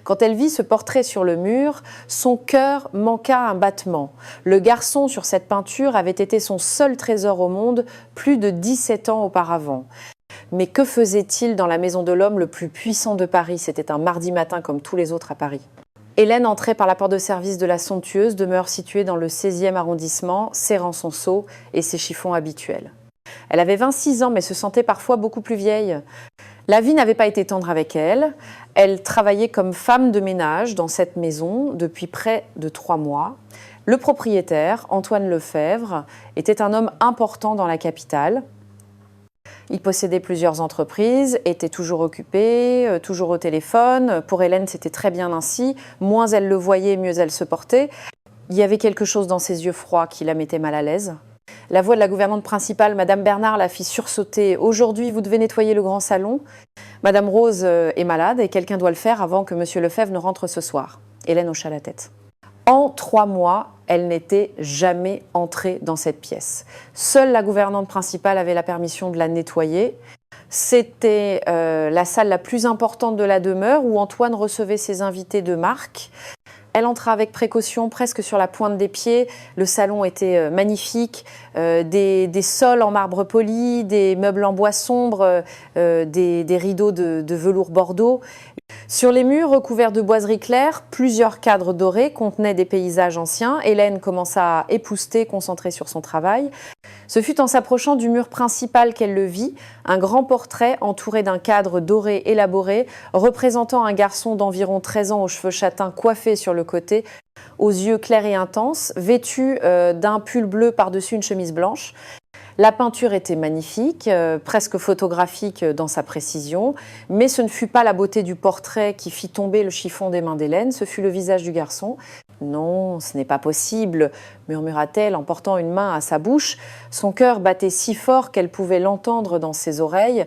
Quand elle vit ce portrait sur le mur, son cœur manqua un battement. Le garçon sur cette peinture avait été son seul trésor au monde plus de 17 ans auparavant. Mais que faisait-il dans la maison de l'homme le plus puissant de Paris? C'était un mardi matin comme tous les autres à Paris. Hélène entrait par la porte de service de la somptueuse demeure située dans le 16e arrondissement, serrant son seau et ses chiffons habituels. Elle avait 26 ans mais se sentait parfois beaucoup plus vieille. La vie n'avait pas été tendre avec elle. Elle travaillait comme femme de ménage dans cette maison depuis près de 3 mois. Le propriétaire, Antoine Lefebvre, était un homme important dans la capitale. Il possédait plusieurs entreprises, était toujours occupé, toujours au téléphone. Pour Hélène, c'était très bien ainsi. Moins elle le voyait, mieux elle se portait. Il y avait quelque chose dans ses yeux froids qui la mettait mal à l'aise. La voix de la gouvernante principale, Madame Bernard, la fit sursauter. « Aujourd'hui, vous devez nettoyer le grand salon. Madame Rose est malade et quelqu'un doit le faire avant que Monsieur Lefebvre ne rentre ce soir. » Hélène hocha la tête. En 3 mois, elle n'était jamais entrée dans cette pièce. Seule la gouvernante principale avait la permission de la nettoyer. C'était la salle la plus importante de la demeure où Antoine recevait ses invités de marque. Elle entra avec précaution, presque sur la pointe des pieds. Le salon était magnifique, des sols en marbre poli, des meubles en bois sombre, des rideaux de velours bordeaux. Sur les murs recouverts de boiseries claires, plusieurs cadres dorés contenaient des paysages anciens. Hélène commença à épousseter, concentrée sur son travail. Ce fut en s'approchant du mur principal qu'elle le vit, un grand portrait entouré d'un cadre doré élaboré, représentant un garçon d'environ 13 ans aux cheveux châtains coiffés sur le côté, aux yeux clairs et intenses, vêtu d'un pull bleu par-dessus une chemise blanche. La peinture était magnifique, presque photographique dans sa précision, mais ce ne fut pas la beauté du portrait qui fit tomber le chiffon des mains d'Hélène, ce fut le visage du garçon. « Non, ce n'est pas possible », murmura-t-elle en portant une main à sa bouche. Son cœur battait si fort qu'elle pouvait l'entendre dans ses oreilles.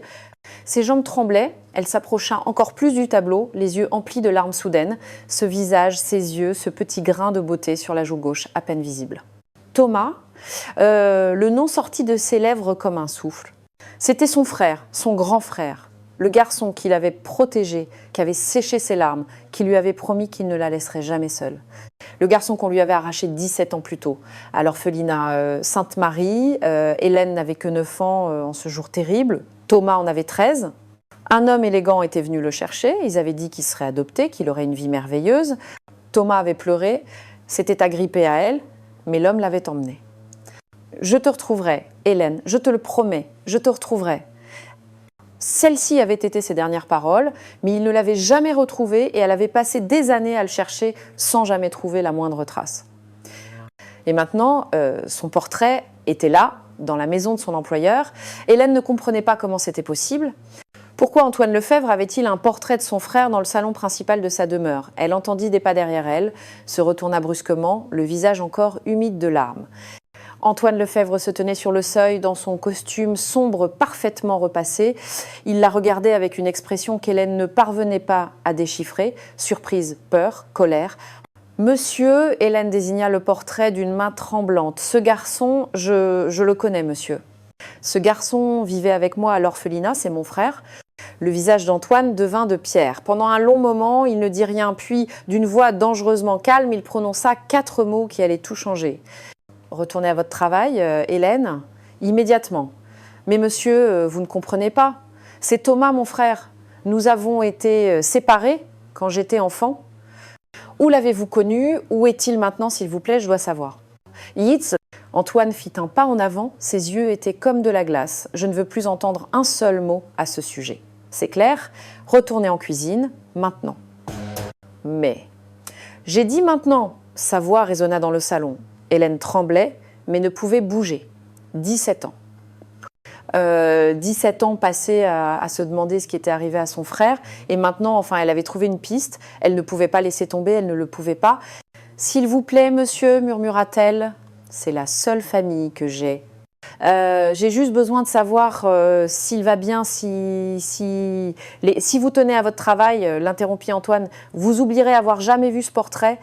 Ses jambes tremblaient, elle s'approcha encore plus du tableau, les yeux emplis de larmes soudaines, ce visage, ses yeux, ce petit grain de beauté sur la joue gauche à peine visible. Thomas, le nom sortit de ses lèvres comme un souffle. C'était son frère, son grand frère, le garçon qui l'avait protégé, qui avait séché ses larmes, qui lui avait promis qu'il ne la laisserait jamais seule. Le garçon qu'on lui avait arraché 17 ans plus tôt, à l'orphelinat Sainte-Marie. Hélène n'avait que 9 ans en ce jour terrible. Thomas en avait 13. Un homme élégant était venu le chercher. Ils avaient dit qu'il serait adopté, qu'il aurait une vie merveilleuse. Thomas avait pleuré, s'était agrippé à elle, mais l'homme l'avait emmené. « Je te retrouverai, Hélène, je te le promets, je te retrouverai. » Celle-ci avait été ses dernières paroles, mais il ne l'avait jamais retrouvée et elle avait passé des années à le chercher sans jamais trouver la moindre trace. Et maintenant, son portrait était là, dans la maison de son employeur. Hélène ne comprenait pas comment c'était possible. Pourquoi Antoine Lefebvre avait-il un portrait de son frère dans le salon principal de sa demeure? Elle entendit des pas derrière elle, se retourna brusquement, le visage encore humide de larmes. Antoine Lefebvre se tenait sur le seuil dans son costume sombre parfaitement repassé. Il la regardait avec une expression qu'Hélène ne parvenait pas à déchiffrer. Surprise, peur, colère. « Monsieur », Hélène désigna le portrait d'une main tremblante. « Ce garçon, je le connais, monsieur. Ce garçon vivait avec moi à l'orphelinat, c'est mon frère. » Le visage d'Antoine devint de pierre. Pendant un long moment, il ne dit rien, puis d'une voix dangereusement calme, il prononça 4 mots qui allaient tout changer. « Retournez à votre travail, Hélène, immédiatement. Mais monsieur, vous ne comprenez pas. C'est Thomas, mon frère. Nous avons été séparés quand j'étais enfant. Où l'avez-vous connu? Où est-il maintenant, s'il vous plaît? Je dois savoir. » Yitz, Antoine fit un pas en avant. Ses yeux étaient comme de la glace. « Je ne veux plus entendre un seul mot à ce sujet. C'est clair? Retournez en cuisine, maintenant. » Mais, j'ai dit maintenant, sa voix résonna dans le salon. Hélène tremblait, mais ne pouvait bouger. 17 ans. 17 ans passés à se demander ce qui était arrivé à son frère. Et maintenant, enfin, elle avait trouvé une piste. Elle ne pouvait pas laisser tomber, elle ne le pouvait pas. « S'il vous plaît, monsieur, murmura-t-elle, c'est la seule famille que j'ai. J'ai juste besoin de savoir s'il va bien, si vous tenez à votre travail, l'interrompit Antoine, vous oublierez avoir jamais vu ce portrait.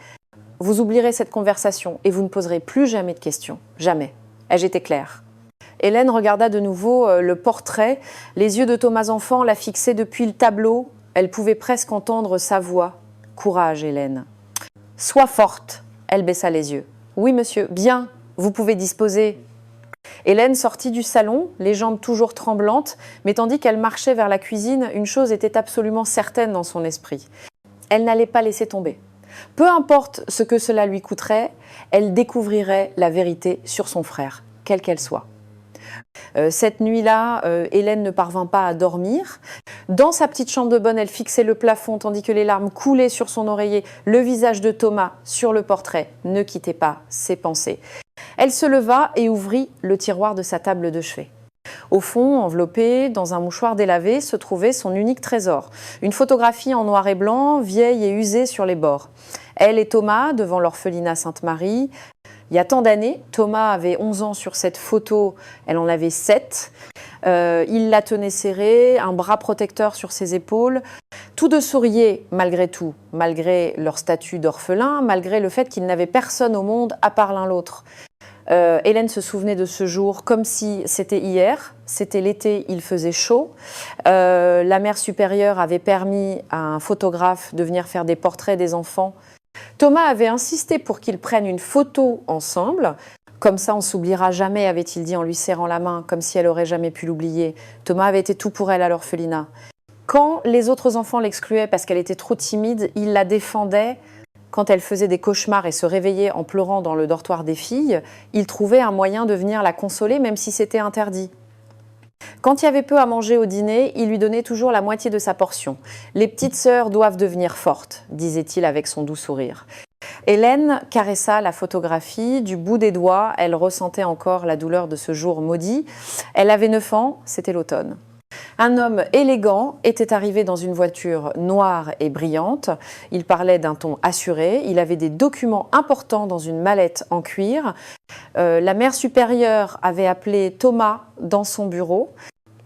Vous oublierez cette conversation et vous ne poserez plus jamais de questions. Jamais. Ai-je été claire? » Hélène regarda de nouveau le portrait. Les yeux de Thomas enfant la fixaient depuis le tableau. Elle pouvait presque entendre sa voix. Courage, Hélène. Sois forte. Elle baissa les yeux. Oui, monsieur. Bien. Vous pouvez disposer. Hélène sortit du salon, les jambes toujours tremblantes, mais tandis qu'elle marchait vers la cuisine, une chose était absolument certaine dans son esprit. Elle n'allait pas laisser tomber. Peu importe ce que cela lui coûterait, elle découvrirait la vérité sur son frère, quelle qu'elle soit. Cette nuit-là, Hélène ne parvint pas à dormir. Dans sa petite chambre de bonne, elle fixait le plafond tandis que les larmes coulaient sur son oreiller. Le visage de Thomas sur le portrait ne quittait pas ses pensées. Elle se leva et ouvrit le tiroir de sa table de chevet. Au fond, enveloppé dans un mouchoir délavé, se trouvait son unique trésor. Une photographie en noir et blanc, vieille et usée sur les bords. Elle et Thomas devant l'orphelinat Sainte-Marie. Il y a tant d'années, Thomas avait 11 ans sur cette photo, elle en avait 7. Il la tenait serrée, un bras protecteur sur ses épaules. Tous deux souriaient malgré tout, malgré leur statut d'orphelin, malgré le fait qu'ils n'avaient personne au monde à part l'un l'autre. Hélène se souvenait de ce jour comme si c'était hier, c'était l'été, il faisait chaud. La mère supérieure avait permis à un photographe de venir faire des portraits des enfants. Thomas avait insisté pour qu'ils prennent une photo ensemble. Comme ça, on s'oubliera jamais, avait-il dit en lui serrant la main, comme si elle aurait jamais pu l'oublier. Thomas avait été tout pour elle à l'orphelinat. Quand les autres enfants l'excluaient parce qu'elle était trop timide, il la défendait. Quand elle faisait des cauchemars et se réveillait en pleurant dans le dortoir des filles, il trouvait un moyen de venir la consoler, même si c'était interdit. Quand il y avait peu à manger au dîner, il lui donnait toujours la moitié de sa portion. « Les petites sœurs doivent devenir fortes », disait-il avec son doux sourire. Hélène caressa la photographie, du bout des doigts, elle ressentait encore la douleur de ce jour maudit. Elle avait 9 ans, c'était l'automne. Un homme élégant était arrivé dans une voiture noire et brillante. Il parlait d'un ton assuré. Il avait des documents importants dans une mallette en cuir. La mère supérieure avait appelé Thomas dans son bureau.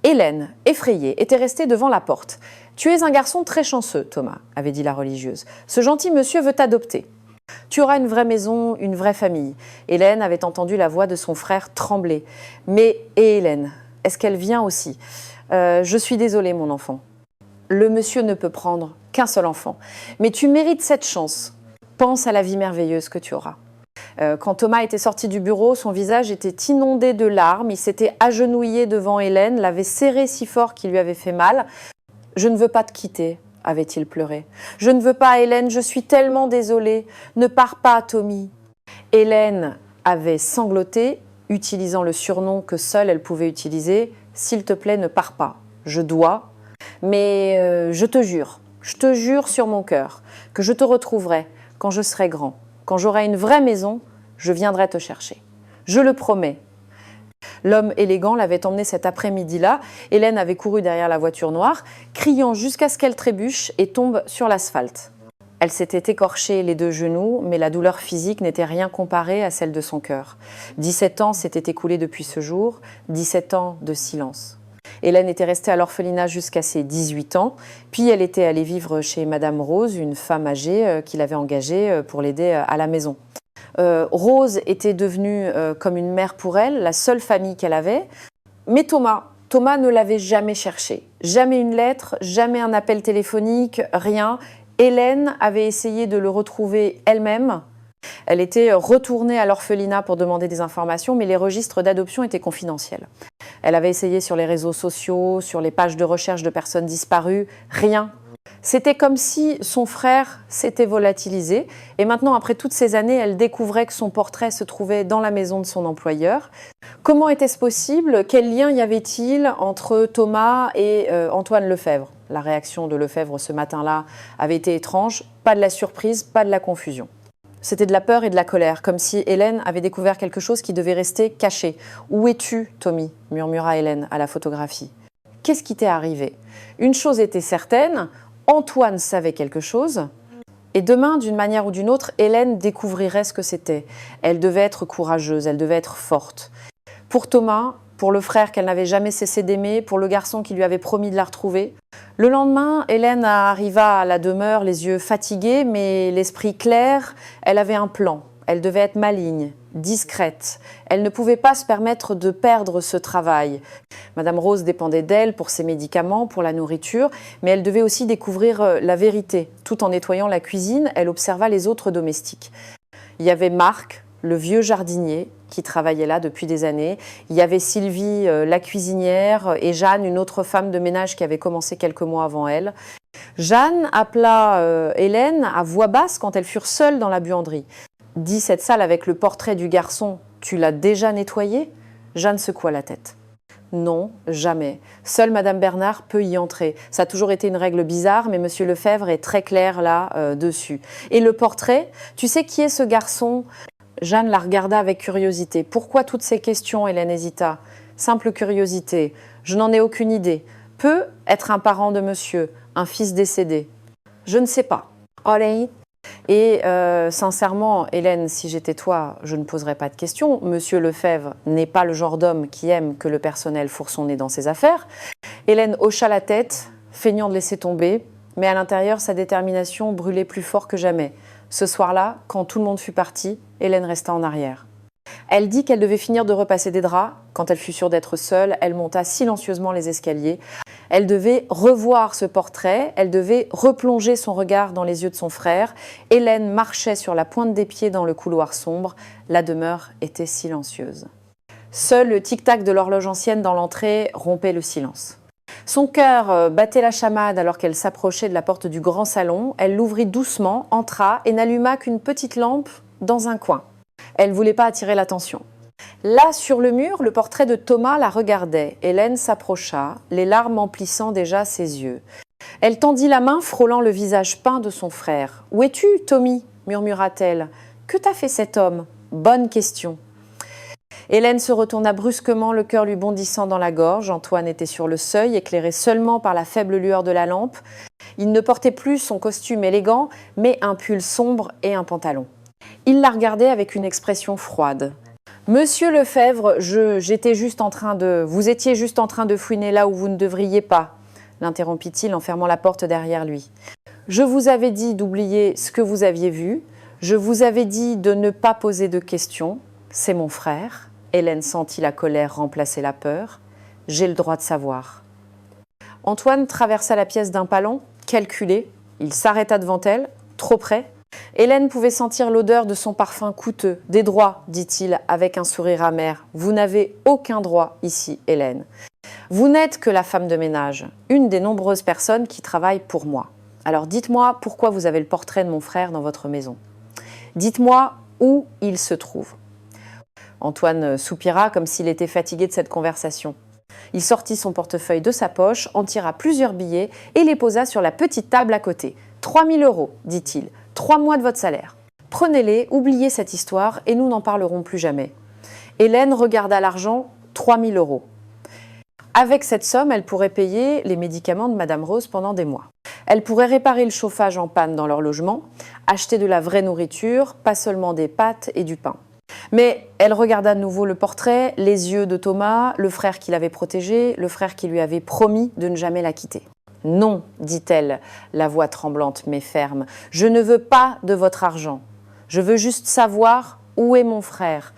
Hélène, effrayée, était restée devant la porte. « Tu es un garçon très chanceux, Thomas, » avait dit la religieuse. « Ce gentil monsieur veut t'adopter. Tu auras une vraie maison, une vraie famille. » Hélène avait entendu la voix de son frère trembler. « Mais, et Hélène, est-ce qu'elle vient aussi ? Je suis désolée, mon enfant. Le monsieur ne peut prendre qu'un seul enfant. Mais tu mérites cette chance. Pense à la vie merveilleuse que tu auras. » Quand Thomas était sorti du bureau, son visage était inondé de larmes. Il s'était agenouillé devant Hélène, l'avait serrée si fort qu'il lui avait fait mal. « Je ne veux pas te quitter, » avait-il pleuré. « Je ne veux pas, Hélène, je suis tellement désolée. Ne pars pas, Tommy. » Hélène avait sangloté, utilisant le surnom que seule elle pouvait utiliser. « S'il te plaît, ne pars pas. Je dois. Mais je te jure sur mon cœur, que je te retrouverai quand je serai grand. Quand j'aurai une vraie maison, je viendrai te chercher. Je le promets. » L'homme élégant l'avait emmenée cet après-midi-là. Hélène avait couru derrière la voiture noire, criant jusqu'à ce qu'elle trébuche et tombe sur l'asphalte. Elle s'était écorchée les 2 genoux, mais la douleur physique n'était rien comparée à celle de son cœur. 17 ans s'étaient écoulés depuis ce jour, 17 ans de silence. Hélène était restée à l'orphelinat jusqu'à ses 18 ans, puis elle était allée vivre chez Madame Rose, une femme âgée qui l'avait engagée pour l'aider à la maison. Rose était devenue comme une mère pour elle, la seule famille qu'elle avait. Mais Thomas ne l'avait jamais cherché. Jamais une lettre, jamais un appel téléphonique, rien. Hélène avait essayé de le retrouver elle-même. Elle était retournée à l'orphelinat pour demander des informations, mais les registres d'adoption étaient confidentiels. Elle avait essayé sur les réseaux sociaux, sur les pages de recherche de personnes disparues, rien. C'était comme si son frère s'était volatilisé. Et maintenant, après toutes ces années, elle découvrait que son portrait se trouvait dans la maison de son employeur. Comment était-ce possible? Quel lien y avait-il entre Thomas et Antoine Lefebvre? La réaction de Lefebvre ce matin-là avait été étrange. Pas de la surprise, pas de la confusion. C'était de la peur et de la colère, comme si Hélène avait découvert quelque chose qui devait rester caché. « Où es-tu, Tommy ?» murmura Hélène à la photographie. « Qu'est-ce qui t'est arrivé ?» Une chose était certaine, Antoine savait quelque chose. Et demain, d'une manière ou d'une autre, Hélène découvrirait ce que c'était. Elle devait être courageuse, elle devait être forte. Pour Thomas, pour le frère qu'elle n'avait jamais cessé d'aimer, pour le garçon qui lui avait promis de la retrouver. Le lendemain, Hélène arriva à la demeure, les yeux fatigués, mais l'esprit clair. Elle avait un plan. Elle devait être maligne, discrète. Elle ne pouvait pas se permettre de perdre ce travail. Madame Rose dépendait d'elle pour ses médicaments, pour la nourriture, mais elle devait aussi découvrir la vérité. Tout en nettoyant la cuisine, elle observa les autres domestiques. Il y avait Marc, le vieux jardinier, qui travaillait là depuis des années. Il y avait Sylvie, la cuisinière, et Jeanne, une autre femme de ménage qui avait commencé quelques mois avant elle. Jeanne appela Hélène à voix basse quand elles furent seules dans la buanderie. « Dis cette salle avec le portrait du garçon, tu l'as déjà nettoyée ?» Jeanne secoua la tête. « Non, jamais. Seule Madame Bernard peut y entrer. Ça a toujours été une règle bizarre, mais Monsieur Lefebvre est très clair là-dessus. Et le portrait, tu sais qui est ce garçon ?» Jeanne la regarda avec curiosité. « Pourquoi toutes ces questions ?» Hélène hésita. « Simple curiosité. Je n'en ai aucune idée. Peut être un parent de monsieur, un fils décédé. Je ne sais pas. » Et sincèrement, Hélène, si j'étais toi, je ne poserais pas de questions. Monsieur Lefebvre n'est pas le genre d'homme qui aime que le personnel fourre son nez dans ses affaires. Hélène hocha la tête, feignant de laisser tomber, mais à l'intérieur, sa détermination brûlait plus fort que jamais. Ce soir-là, quand tout le monde fut parti, Hélène resta en arrière. Elle dit qu'elle devait finir de repasser des draps. Quand elle fut sûre d'être seule, elle monta silencieusement les escaliers. Elle devait revoir ce portrait, elle devait replonger son regard dans les yeux de son frère. Hélène marchait sur la pointe des pieds dans le couloir sombre. La demeure était silencieuse. Seul le tic-tac de l'horloge ancienne dans l'entrée rompait le silence. Son cœur battait la chamade alors qu'elle s'approchait de la porte du grand salon. Elle l'ouvrit doucement, entra et n'alluma qu'une petite lampe dans un coin. Elle ne voulait pas attirer l'attention. Là, sur le mur, le portrait de Thomas la regardait. Hélène s'approcha, les larmes emplissant déjà ses yeux. Elle tendit la main, frôlant le visage peint de son frère. « Où es-tu, Tommy ?» murmura-t-elle. « Que t'a fait cet homme ?»« Bonne question. » Hélène se retourna brusquement, le cœur lui bondissant dans la gorge. Antoine était sur le seuil, éclairé seulement par la faible lueur de la lampe. Il ne portait plus son costume élégant, mais un pull sombre et un pantalon. Il la regardait avec une expression froide. « Monsieur Lefebvre, vous étiez juste en train de fouiner là où vous ne devriez pas, » l'interrompit-il en fermant la porte derrière lui. « Je vous avais dit d'oublier ce que vous aviez vu. Je vous avais dit de ne pas poser de questions. C'est mon frère. » Hélène sentit la colère remplacer la peur. « J'ai le droit de savoir. » Antoine traversa la pièce d'un pas lent, calculé. Il s'arrêta devant elle, trop près. Hélène pouvait sentir l'odeur de son parfum coûteux. « Des droits, dit-il avec un sourire amer. Vous n'avez aucun droit ici, Hélène. Vous n'êtes que la femme de ménage, une des nombreuses personnes qui travaillent pour moi. Alors dites-moi pourquoi vous avez le portrait de mon frère dans votre maison. Dites-moi où il se trouve. » Antoine soupira comme s'il était fatigué de cette conversation. Il sortit son portefeuille de sa poche, en tira plusieurs billets et les posa sur la petite table à côté. « 3 000 €, dit-il. 3 mois de votre salaire. Prenez-les, oubliez cette histoire et nous n'en parlerons plus jamais. » Hélène regarda l'argent, 3 000 €. Avec cette somme, elle pourrait payer les médicaments de Madame Rose pendant des mois. Elle pourrait réparer le chauffage en panne dans leur logement, acheter de la vraie nourriture, pas seulement des pâtes et du pain. Mais elle regarda de nouveau le portrait, les yeux de Thomas, le frère qui l'avait protégé, le frère qui lui avait promis de ne jamais la quitter. « Non, dit-elle, la voix tremblante mais ferme, je ne veux pas de votre argent. Je veux juste savoir où est mon frère.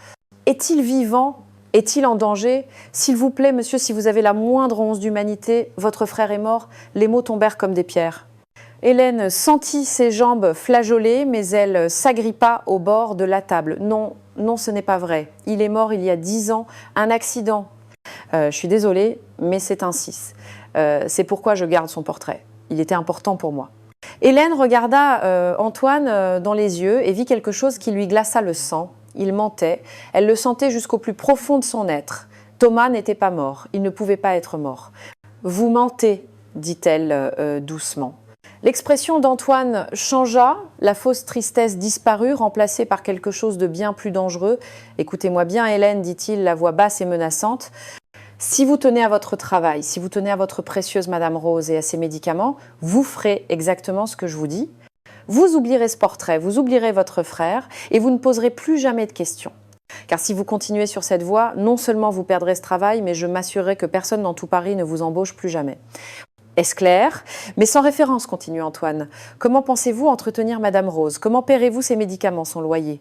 Est-il vivant ? Est-il en danger ? S'il vous plaît, monsieur, si vous avez la moindre once d'humanité, votre frère est mort. » Les mots tombèrent comme des pierres. Hélène sentit ses jambes flageoler, mais elle s'agrippa au bord de la table. « Non, non, ce n'est pas vrai. Il est mort il y a 10 ans, un accident. Je suis désolée, mais c'est ainsi. C'est pourquoi je garde son portrait. Il était important pour moi. » Hélène regarda Antoine dans les yeux et vit quelque chose qui lui glaça le sang. Il mentait. Elle le sentait jusqu'au plus profond de son être. Thomas n'était pas mort. Il ne pouvait pas être mort. « Vous mentez, dit-elle doucement. L'expression d'Antoine changea, la fausse tristesse disparut, remplacée par quelque chose de bien plus dangereux. « Écoutez-moi bien, Hélène, dit-il, la voix basse et menaçante. Si vous tenez à votre travail, si vous tenez à votre précieuse Madame Rose et à ses médicaments, vous ferez exactement ce que je vous dis. Vous oublierez ce portrait, vous oublierez votre frère et vous ne poserez plus jamais de questions. Car si vous continuez sur cette voie, non seulement vous perdrez ce travail, mais je m'assurerai que personne dans tout Paris ne vous embauche plus jamais. » Est-ce clair ? Mais sans référence, continue Antoine. Comment pensez-vous entretenir Madame Rose ? Comment paierez-vous ses médicaments, son loyer ?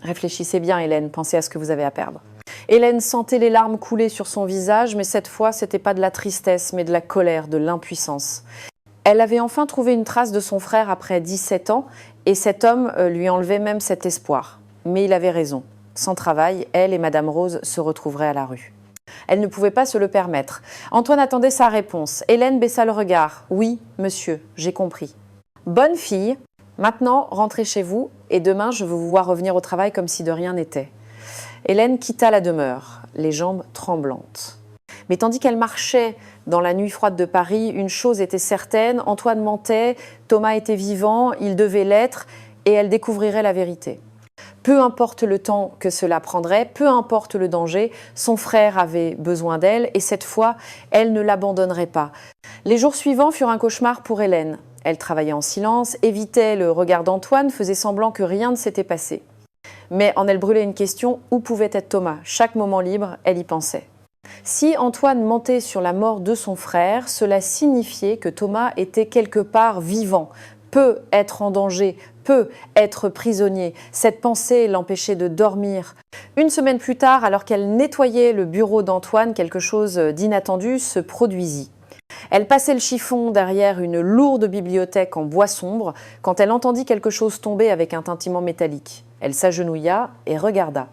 Réfléchissez bien, Hélène, pensez à ce que vous avez à perdre. Hélène sentait les larmes couler sur son visage, mais cette fois, ce n'était pas de la tristesse, mais de la colère, de l'impuissance. Elle avait enfin trouvé une trace de son frère après 17 ans, et cet homme lui enlevait même cet espoir. Mais il avait raison. Sans travail, elle et Madame Rose se retrouveraient à la rue. Elle ne pouvait pas se le permettre. Antoine attendait sa réponse. Hélène baissa le regard. « Oui, monsieur, j'ai compris. »« Bonne fille, maintenant rentrez chez vous et demain je veux vous voir revenir au travail comme si de rien n'était. » Hélène quitta la demeure, les jambes tremblantes. Mais tandis qu'elle marchait dans la nuit froide de Paris, une chose était certaine, Antoine mentait, Thomas était vivant, il devait l'être, et elle découvrirait la vérité. Peu importe le temps que cela prendrait, peu importe le danger, son frère avait besoin d'elle, et cette fois, elle ne l'abandonnerait pas. Les jours suivants furent un cauchemar pour Hélène. Elle travaillait en silence, évitait le regard d'Antoine, faisait semblant que rien ne s'était passé. Mais en elle brûlait une question, où pouvait être Thomas? Chaque moment libre, elle y pensait. Si Antoine mentait sur la mort de son frère, cela signifiait que Thomas était quelque part vivant, peut être en danger, peut être prisonnier. Cette pensée l'empêchait de dormir. Une semaine plus tard, alors qu'elle nettoyait le bureau d'Antoine, quelque chose d'inattendu se produisit. Elle passait le chiffon derrière une lourde bibliothèque en bois sombre quand elle entendit quelque chose tomber avec un tintement métallique. Elle s'agenouilla et regarda.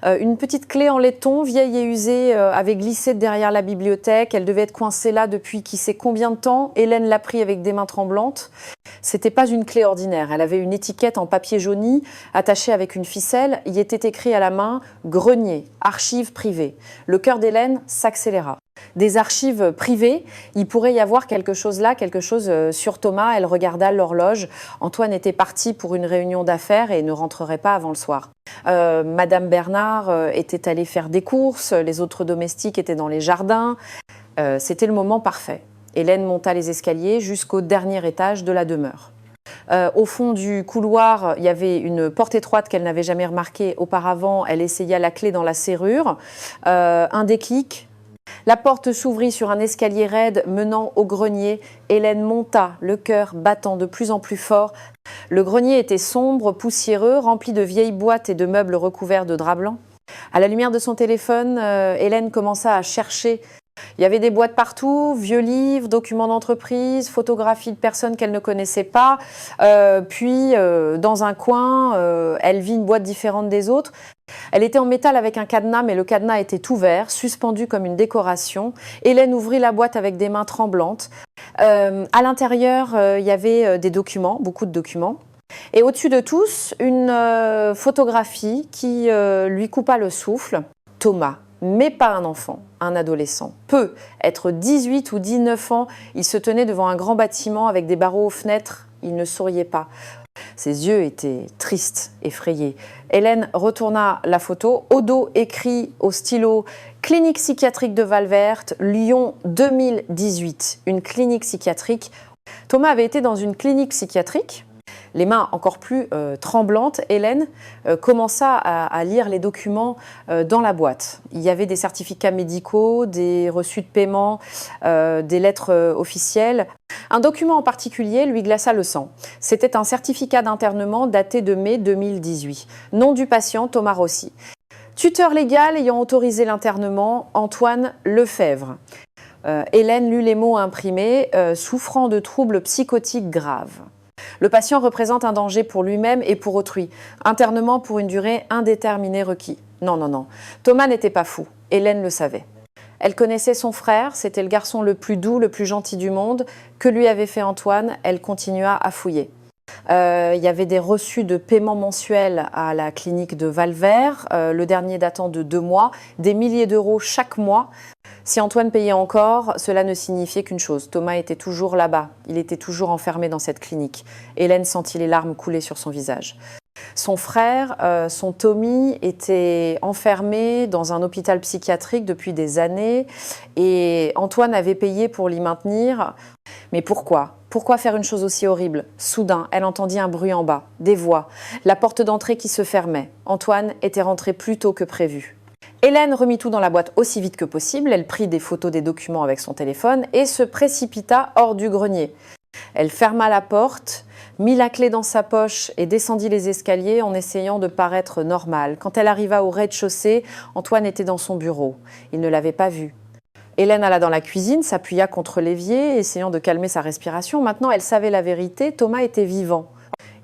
Une petite clé en laiton, vieille et usée, avait glissé derrière la bibliothèque. Elle devait être coincée là depuis qui sait combien de temps. Hélène l'a pris avec des mains tremblantes. C'était pas une clé ordinaire. Elle avait une étiquette en papier jauni attachée avec une ficelle. Il était écrit à la main « Grenier, archives privées ». Le cœur d'Hélène s'accéléra. Des archives privées, il pourrait y avoir quelque chose là, quelque chose sur Thomas. Elle regarda l'horloge. Antoine était parti pour une réunion d'affaires et ne rentrerait pas avant le soir. Madame Bernard était allée faire des courses, les autres domestiques étaient dans les jardins. C'était le moment parfait. Hélène monta les escaliers jusqu'au dernier étage de la demeure. Au fond du couloir, il y avait une porte étroite qu'elle n'avait jamais remarquée auparavant. Elle essaya la clé dans la serrure. Un déclic. La porte s'ouvrit sur un escalier raide menant au grenier. Hélène monta, le cœur battant de plus en plus fort. Le grenier était sombre, poussiéreux, rempli de vieilles boîtes et de meubles recouverts de drap blanc. À la lumière de son téléphone, Hélène commença à chercher. Il y avait des boîtes partout, vieux livres, documents d'entreprise, photographies de personnes qu'elle ne connaissait pas. Puis, dans un coin, elle vit une boîte différente des autres. Elle était en métal avec un cadenas, mais le cadenas était ouvert, suspendu comme une décoration. Hélène ouvrit la boîte avec des mains tremblantes. À l'intérieur, il y avait des documents, beaucoup de documents. Et au-dessus de tous, une photographie qui lui coupa le souffle. Thomas, mais pas un enfant, un adolescent. Peut être 18 ou 19 ans, il se tenait devant un grand bâtiment avec des barreaux aux fenêtres. Il ne souriait pas. Ses yeux étaient tristes, effrayés. Hélène retourna la photo. Au dos, écrit au stylo « Clinique psychiatrique de Valverte, Lyon 2018 ». Une clinique psychiatrique. Thomas avait été dans une clinique psychiatrique. Les mains encore plus tremblantes, Hélène commença à lire les documents dans la boîte. Il y avait des certificats médicaux, des reçus de paiement, des lettres officielles. Un document en particulier lui glaça le sang. C'était un certificat d'internement daté de mai 2018. Nom du patient, Thomas Rossi. Tuteur légal ayant autorisé l'internement, Antoine Lefebvre. Hélène lut les mots imprimés, souffrant de troubles psychotiques graves. Le patient représente un danger pour lui-même et pour autrui. Internement pour une durée indéterminée requis. Non, non, non. Thomas n'était pas fou. Hélène le savait. Elle connaissait son frère, c'était le garçon le plus doux, le plus gentil du monde. Que lui avait fait Antoine? Elle continua à fouiller. Il y avait des reçus de paiement mensuels à la clinique de Valvert, le dernier datant de 2 mois, des milliers d'euros chaque mois. Si Antoine payait encore, cela ne signifiait qu'une chose. Thomas était toujours là-bas, il était toujours enfermé dans cette clinique. Hélène sentit les larmes couler sur son visage. Son frère, son Tommy, était enfermé dans un hôpital psychiatrique depuis des années et Antoine avait payé pour l'y maintenir. Mais pourquoi ? Pourquoi faire une chose aussi horrible ? Soudain, elle entendit un bruit en bas, des voix, la porte d'entrée qui se fermait. Antoine était rentré plus tôt que prévu. Hélène remit tout dans la boîte aussi vite que possible. Elle prit des photos des documents avec son téléphone et se précipita hors du grenier. Elle ferma la porte, mit la clé dans sa poche et descendit les escaliers en essayant de paraître normale. Quand elle arriva au rez-de-chaussée, Antoine était dans son bureau. Il ne l'avait pas vue. Hélène alla dans la cuisine, s'appuya contre l'évier, essayant de calmer sa respiration. Maintenant, elle savait la vérité, Thomas était vivant.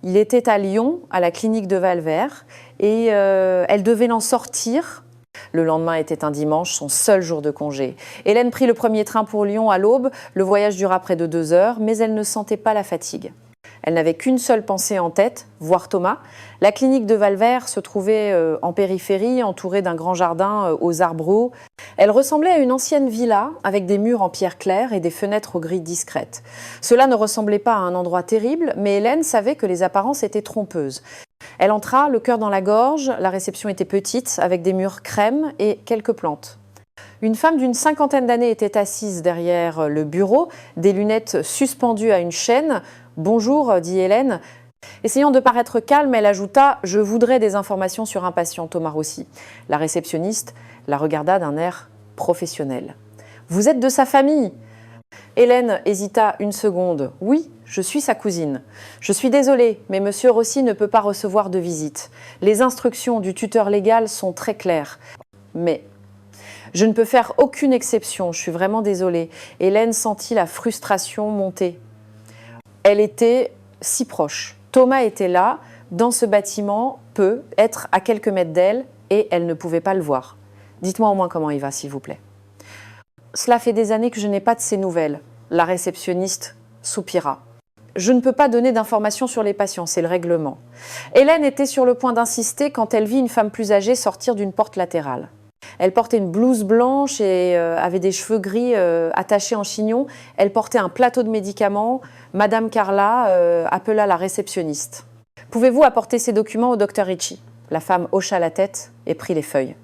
Il était à Lyon, à la clinique de Valvert, et elle devait l'en sortir. Le lendemain était un dimanche, son seul jour de congé. Hélène prit le premier train pour Lyon à l'aube. Le voyage dura près de 2 heures, mais elle ne sentait pas la fatigue. Elle n'avait qu'une seule pensée en tête, voir Thomas. La clinique de Valvert se trouvait en périphérie, entourée d'un grand jardin aux arbres hauts. Elle ressemblait à une ancienne villa, avec des murs en pierre claire et des fenêtres aux grilles discrètes. Cela ne ressemblait pas à un endroit terrible, mais Hélène savait que les apparences étaient trompeuses. Elle entra, le cœur dans la gorge. La réception était petite, avec des murs crème et quelques plantes. Une femme d'une 50aine d'années était assise derrière le bureau, des lunettes suspendues à une chaîne. « Bonjour », dit Hélène. Essayant de paraître calme, elle ajouta « Je voudrais des informations sur un patient, Thomas Rossi ». La réceptionniste la regarda d'un air professionnel. « Vous êtes de sa famille ?» Hélène hésita une seconde. « Oui, je suis sa cousine. Je suis désolée, mais Monsieur Rossi ne peut pas recevoir de visite. Les instructions du tuteur légal sont très claires. Mais je ne peux faire aucune exception, je suis vraiment désolée. » Hélène sentit la frustration monter. Elle était si proche. Thomas était là, dans ce bâtiment, peut être à quelques mètres d'elle, et elle ne pouvait pas le voir. Dites-moi au moins comment il va, s'il vous plaît. Cela fait des années que je n'ai pas de ses nouvelles. La réceptionniste soupira. Je ne peux pas donner d'informations sur les patients, c'est le règlement. Hélène était sur le point d'insister quand elle vit une femme plus âgée sortir d'une porte latérale. Elle portait une blouse blanche et avait des cheveux gris attachés en chignon. Elle portait un plateau de médicaments. Madame Carla appela la réceptionniste. « Pouvez-vous apporter ces documents au docteur Ricci ?» La femme hocha la tête et prit les feuilles.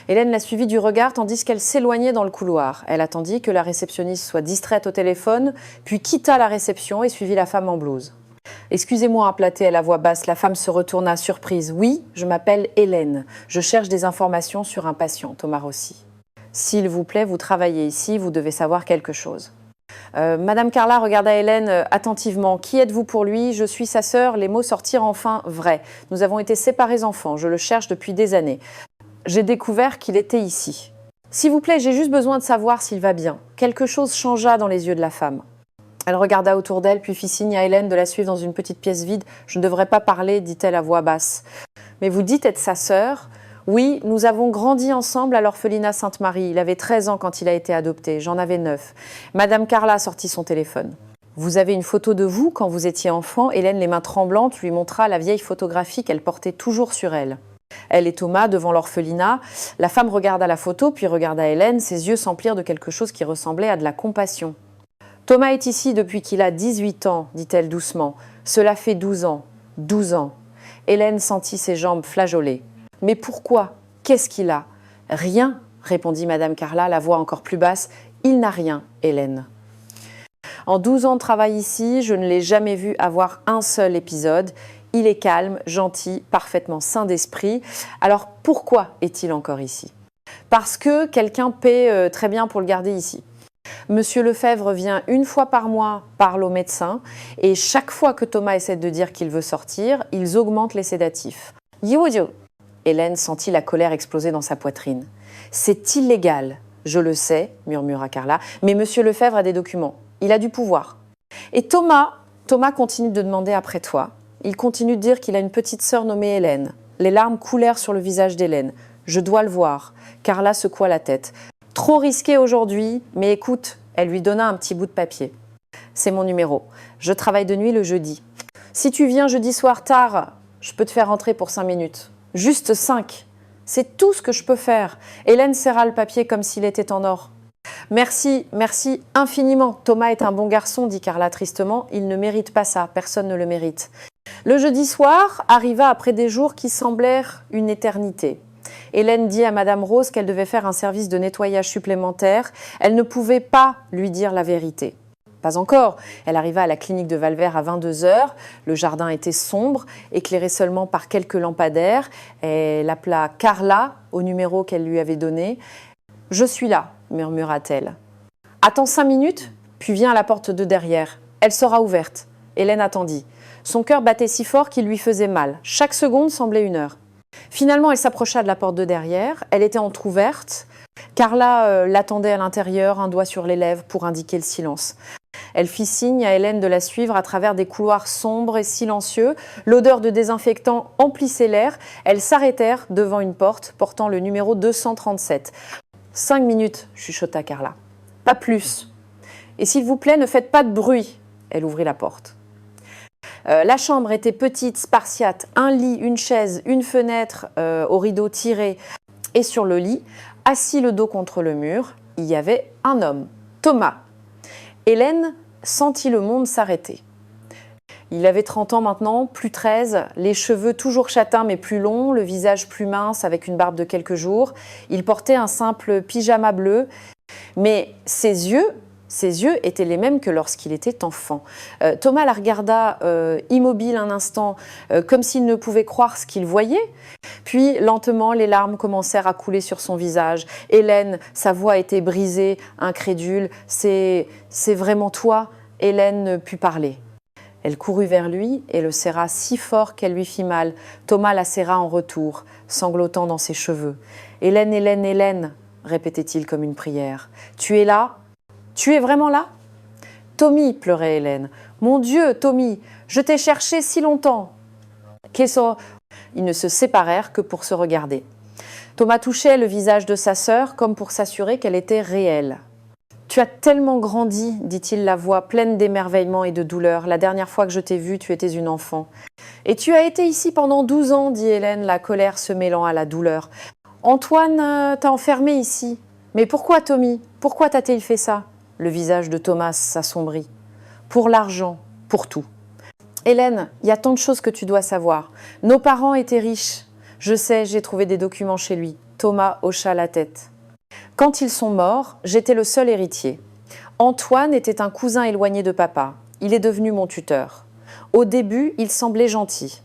Hélène la suivit du regard tandis qu'elle s'éloignait dans le couloir. Elle attendit que la réceptionniste soit distraite au téléphone, puis quitta la réception et suivit la femme en blouse. « Excusez-moi », appela-t-elle à voix basse. La femme se retourna surprise. « Oui, je m'appelle Hélène. Je cherche des informations sur un patient, Thomas Rossi. »« S'il vous plaît, vous travaillez ici, vous devez savoir quelque chose. » Madame Carla regarda Hélène attentivement. « Qui êtes-vous pour lui ? Je suis sa sœur. » Les mots sortirent enfin vrais. « Nous avons été séparés enfants. Je le cherche depuis des années. J'ai découvert qu'il était ici. S'il vous plaît, j'ai juste besoin de savoir s'il va bien. » Quelque chose changea dans les yeux de la femme. Elle regarda autour d'elle, puis fit signe à Hélène de la suivre dans une petite pièce vide. « Je ne devrais pas parler, dit-elle à voix basse. Mais vous dites être sa sœur ? » « Oui, nous avons grandi ensemble à l'orphelinat Sainte-Marie. Il avait 13 ans quand il a été adopté. J'en avais 9. Madame Carla sortit son téléphone. « Vous avez une photo de vous quand vous étiez enfant ?» Hélène, les mains tremblantes, lui montra la vieille photographie qu'elle portait toujours sur elle. Elle et Thomas devant l'orphelinat. La femme regarda la photo, puis regarda Hélène. Ses yeux s'emplirent de quelque chose qui ressemblait à de la compassion. « Thomas est ici depuis qu'il a 18 ans, dit-elle doucement. Cela fait 12 ans. 12 ans. » Hélène sentit ses jambes flageoler. « Mais pourquoi ? Qu'est-ce qu'il a ? » ?»« Rien, » répondit Madame Carla, la voix encore plus basse. « Il n'a rien, Hélène. En 12 ans de travail ici, je ne l'ai jamais vu avoir un seul épisode. Il est calme, gentil, parfaitement sain d'esprit. Alors pourquoi est-il encore ici ? Parce que quelqu'un paie très bien pour le garder ici. Monsieur Lefebvre vient une fois par mois, parle au médecin, et chaque fois que Thomas essaie de dire qu'il veut sortir, ils augmentent les sédatifs. Yo-yo !» Hélène sentit la colère exploser dans sa poitrine. « C'est illégal, je le sais, » murmura Carla, « mais Monsieur Lefebvre a des documents. Il a du pouvoir. Et Thomas continue de demander après toi. Il continue de dire qu'il a une petite sœur nommée Hélène. » Les larmes coulèrent sur le visage d'Hélène. « Je dois le voir. » Carla secoua la tête. « Trop risqué aujourd'hui, mais écoute, » elle lui donna un petit bout de papier. « C'est mon numéro. Je travaille de nuit le jeudi. Si tu viens jeudi soir tard, je peux te faire rentrer pour 5 minutes. Juste 5. C'est tout ce que je peux faire. » Hélène serra le papier comme s'il était en or. « Merci, merci infiniment. Thomas est un bon garçon, » dit Carla tristement. « Il ne mérite pas ça. Personne ne le mérite. » Le jeudi soir arriva après des jours qui semblèrent une éternité. Hélène dit à Madame Rose qu'elle devait faire un service de nettoyage supplémentaire. Elle ne pouvait pas lui dire la vérité. Pas encore. Elle arriva à la clinique de Valvert à 22 heures. Le jardin était sombre, éclairé seulement par quelques lampadaires. Elle appela Carla au numéro qu'elle lui avait donné. « Je suis là », murmura-t-elle. « Attends 5 minutes, puis viens à la porte de derrière. Elle sera ouverte. Hélène attendit. Son cœur battait si fort qu'il lui faisait mal. Chaque seconde semblait une heure. Finalement, elle s'approcha de la porte de derrière. Elle était entr'ouverte. Carla l'attendait à l'intérieur, un doigt sur les lèvres pour indiquer le silence. Elle fit signe à Hélène de la suivre à travers des couloirs sombres et silencieux. L'odeur de désinfectant emplissait l'air. Elles s'arrêtèrent devant une porte portant le numéro 237. « 5 minutes, chuchota Carla. Pas plus. Et s'il vous plaît, ne faites pas de bruit. » Elle ouvrit la porte. La chambre était petite, spartiate. Un lit, une chaise, une fenêtre aux rideaux tirés. Et sur le lit, assis le dos contre le mur, il y avait un homme, Thomas. Hélène sentit le monde s'arrêter. Il avait 30 ans maintenant, plus 13, les cheveux toujours châtains mais plus longs, le visage plus mince avec une barbe de quelques jours. Il portait un simple pyjama bleu, mais ses yeux étaient les mêmes que lorsqu'il était enfant. Thomas la regarda immobile un instant, comme s'il ne pouvait croire ce qu'il voyait. Puis, lentement, les larmes commencèrent à couler sur son visage. Hélène, sa voix était brisée, incrédule. « C'est vraiment toi ?» Hélène ne put parler. Elle courut vers lui et le serra si fort qu'elle lui fit mal. Thomas la serra en retour, sanglotant dans ses cheveux. « Hélène, Hélène, Hélène !» répétait-il comme une prière. « Tu es là ? Tu es vraiment là ?»« Tommy !» pleurait Hélène. « Mon Dieu, Tommy, je t'ai cherché si longtemps !» Qu'est-ce... Ils ne se séparèrent que pour se regarder. Thomas touchait le visage de sa sœur comme pour s'assurer qu'elle était réelle. « Tu as tellement grandi, dit-il, la voix pleine d'émerveillement et de douleur. La dernière fois que je t'ai vue, tu étais une enfant. Et tu as été ici pendant 12 ans, dit Hélène, la colère se mêlant à la douleur. Antoine t'a enfermé ici. Mais pourquoi, Tommy? Pourquoi t'a-t-il fait ça? Le visage de Thomas s'assombrit. Pour l'argent, pour tout. Hélène, il y a tant de choses que tu dois savoir. Nos parents étaient riches. Je sais, j'ai trouvé des documents chez lui. Thomas hocha la tête. Quand ils sont morts, j'étais le seul héritier. Antoine était un cousin éloigné de papa. Il est devenu mon tuteur. Au début, il semblait gentil.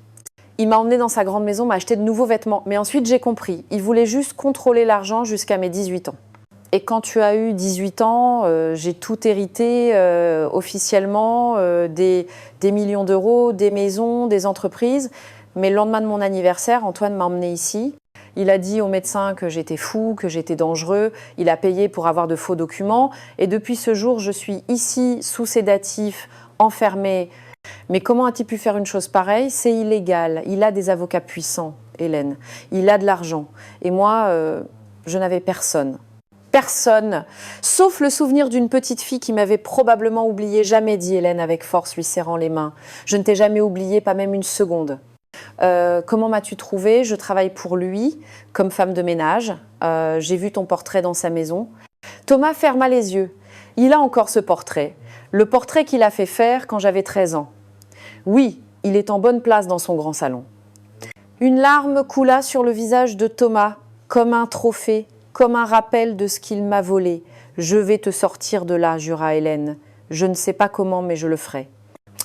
Il m'a emmené dans sa grande maison, m'a acheté de nouveaux vêtements. Mais ensuite, j'ai compris. Il voulait juste contrôler l'argent jusqu'à mes 18 ans. Et quand tu as eu 18 ans, j'ai tout hérité officiellement, des millions d'euros, des maisons, des entreprises. Mais le lendemain de mon anniversaire, Antoine m'a emmené ici. Il a dit au médecin que j'étais fou, que j'étais dangereux. Il a payé pour avoir de faux documents. Et depuis ce jour, je suis ici, sous sédatif, enfermée. Mais comment a-t-il pu faire une chose pareille? C'est illégal. Il a des avocats puissants, Hélène. Il a de l'argent. Et moi, je n'avais personne. Personne, sauf le souvenir d'une petite fille qui m'avait probablement oublié. Jamais, dit Hélène avec force, lui serrant les mains. Je ne t'ai jamais oublié, pas même une seconde. Comment m'as-tu trouvé? Je travaille pour lui, comme femme de ménage. J'ai vu ton portrait dans sa maison. Thomas ferma les yeux. Il a encore ce portrait. Le portrait qu'il a fait faire quand j'avais 13 ans. Oui, il est en bonne place dans son grand salon. Une larme coula sur le visage de Thomas, comme un trophée, comme un rappel de ce qu'il m'a volé. Je vais te sortir de là, jura Hélène. Je ne sais pas comment, mais je le ferai.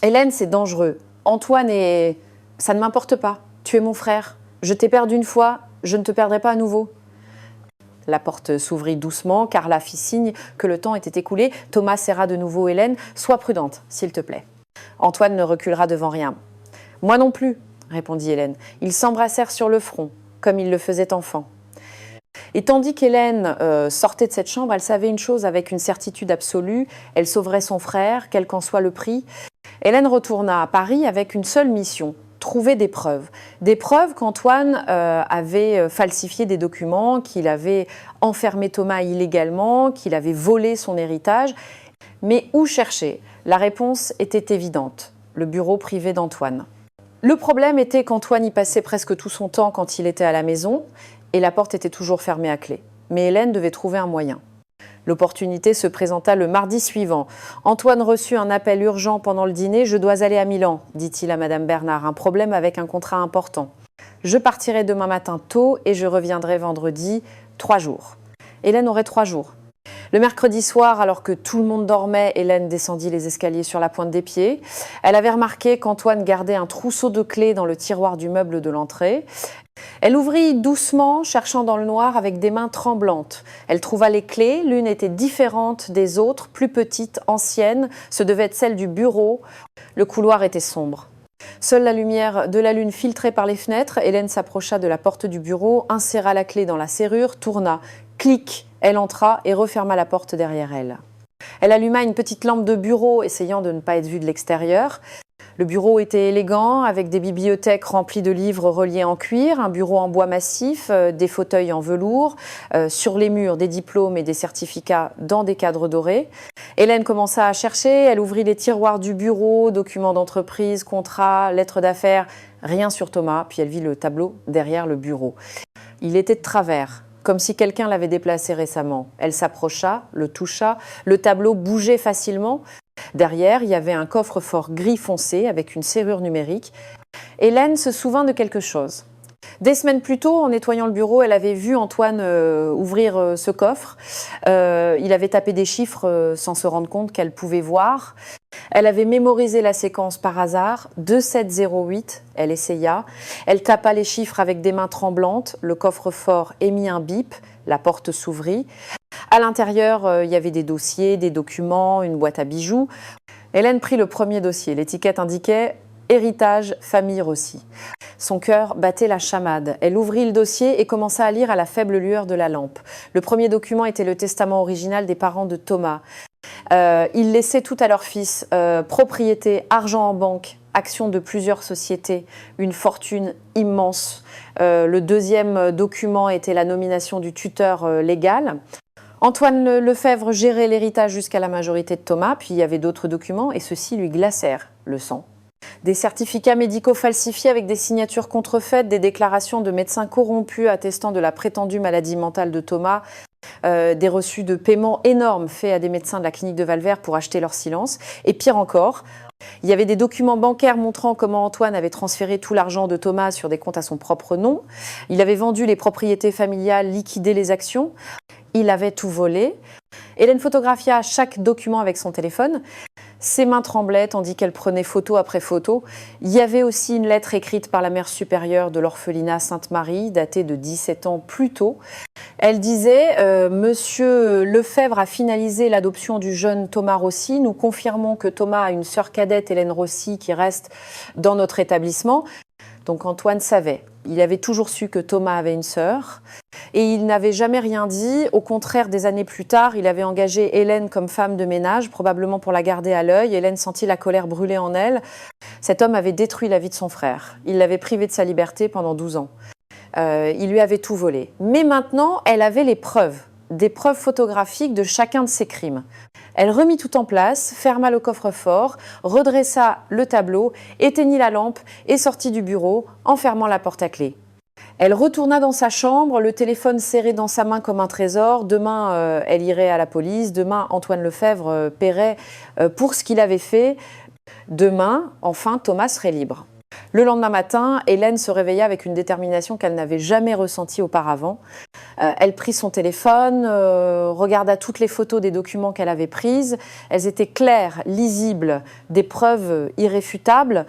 Hélène, c'est dangereux. Antoine est... Ça ne m'importe pas. Tu es mon frère. Je t'ai perdu une fois, je ne te perdrai pas à nouveau. La porte s'ouvrit doucement, Carla fit signe que le temps était écoulé. Thomas serra de nouveau Hélène. Sois prudente, s'il te plaît. Antoine ne reculera devant rien. Moi non plus, répondit Hélène. Ils s'embrassèrent sur le front, comme ils le faisaient enfant. Et tandis qu'Hélène sortait de cette chambre, elle savait une chose avec une certitude absolue, elle sauverait son frère, quel qu'en soit le prix. Hélène retourna à Paris avec une seule mission, trouver des preuves. Des preuves qu'Antoine avait falsifié des documents, qu'il avait enfermé Thomas illégalement, qu'il avait volé son héritage. Mais où chercher? La réponse était évidente, le bureau privé d'Antoine. Le problème était qu'Antoine y passait presque tout son temps quand il était à la maison, et la porte était toujours fermée à clé. Mais Hélène devait trouver un moyen. L'opportunité se présenta le mardi suivant. Antoine reçut un appel urgent pendant le dîner. « Je dois aller à Milan », dit-il à Madame Bernard. « Un problème avec un contrat important. Je partirai demain matin tôt et je reviendrai vendredi, 3 jours. » Hélène aurait 3 jours. Le mercredi soir, alors que tout le monde dormait, Hélène descendit les escaliers sur la pointe des pieds. Elle avait remarqué qu'Antoine gardait un trousseau de clés dans le tiroir du meuble de l'entrée. Elle ouvrit doucement, cherchant dans le noir avec des mains tremblantes. Elle trouva les clés, l'une était différente des autres, plus petite, ancienne, ce devait être celle du bureau. Le couloir était sombre. Seule la lumière de la lune filtrait par les fenêtres. Hélène s'approcha de la porte du bureau, inséra la clé dans la serrure, tourna. Clic, elle entra et referma la porte derrière elle. Elle alluma une petite lampe de bureau, essayant de ne pas être vue de l'extérieur. Le bureau était élégant, avec des bibliothèques remplies de livres reliés en cuir, un bureau en bois massif, des fauteuils en velours, sur les murs des diplômes et des certificats dans des cadres dorés. Hélène commença à chercher, elle ouvrit les tiroirs du bureau, documents d'entreprise, contrats, lettres d'affaires, rien sur Thomas, puis elle vit le tableau derrière le bureau. Il était de travers, comme si quelqu'un l'avait déplacé récemment. Elle s'approcha, le toucha, le tableau bougeait facilement. Derrière, il y avait un coffre-fort gris foncé avec une serrure numérique. Hélène se souvint de quelque chose. Des semaines plus tôt, en nettoyant le bureau, elle avait vu Antoine ouvrir ce coffre. Il avait tapé des chiffres sans se rendre compte qu'elle pouvait voir. Elle avait mémorisé la séquence par hasard, 2708, elle essaya. Elle tapa les chiffres avec des mains tremblantes, le coffre-fort émit un bip, la porte s'ouvrit. À l'intérieur, il y avait des dossiers, des documents, une boîte à bijoux. Hélène prit le premier dossier. L'étiquette indiquait « Héritage, famille Rossi ». Son cœur battait la chamade. Elle ouvrit le dossier et commença à lire à la faible lueur de la lampe. Le premier document était le testament original des parents de Thomas. Ils laissaient tout à leur fils, propriété, argent en banque, actions de plusieurs sociétés, une fortune immense. Le deuxième document était la nomination du tuteur légal. Antoine Lefebvre gérait l'héritage jusqu'à la majorité de Thomas, puis il y avait d'autres documents et ceux-ci lui glacèrent le sang. Des certificats médicaux falsifiés avec des signatures contrefaites, des déclarations de médecins corrompus attestant de la prétendue maladie mentale de Thomas, des reçus de paiement énormes faits à des médecins de la clinique de Valvert pour acheter leur silence. Et pire encore, il y avait des documents bancaires montrant comment Antoine avait transféré tout l'argent de Thomas sur des comptes à son propre nom. Il avait vendu les propriétés familiales, liquidé les actions. Il avait tout volé. Hélène photographia chaque document avec son téléphone. Ses mains tremblaient tandis qu'elle prenait photo après photo. Il y avait aussi une lettre écrite par la mère supérieure de l'orphelinat Sainte-Marie, datée de 17 ans plus tôt. Elle disait « Monsieur Lefebvre a finalisé l'adoption du jeune Thomas Rossi. Nous confirmons que Thomas a une sœur cadette, Hélène Rossi, qui reste dans notre établissement. » Donc Antoine savait. Il avait toujours su que Thomas avait une sœur. Et il n'avait jamais rien dit. Au contraire, des années plus tard, il avait engagé Hélène comme femme de ménage, probablement pour la garder à l'œil. Hélène sentit la colère brûler en elle. Cet homme avait détruit la vie de son frère. Il l'avait privé de sa liberté pendant 12 ans. Il lui avait tout volé. Mais maintenant, elle avait les preuves, des preuves photographiques de chacun de ses crimes. Elle remit tout en place, ferma le coffre-fort, redressa le tableau, éteignit la lampe et sortit du bureau en fermant la porte à clé. Elle retourna dans sa chambre, le téléphone serré dans sa main comme un trésor. Demain, elle irait à la police. Demain, Antoine Lefebvre paierait pour ce qu'il avait fait. Demain, enfin, Thomas serait libre. Le lendemain matin, Hélène se réveilla avec une détermination qu'elle n'avait jamais ressentie auparavant. Elle prit son téléphone, regarda toutes les photos des documents qu'elle avait prises. Elles étaient claires, lisibles, des preuves irréfutables.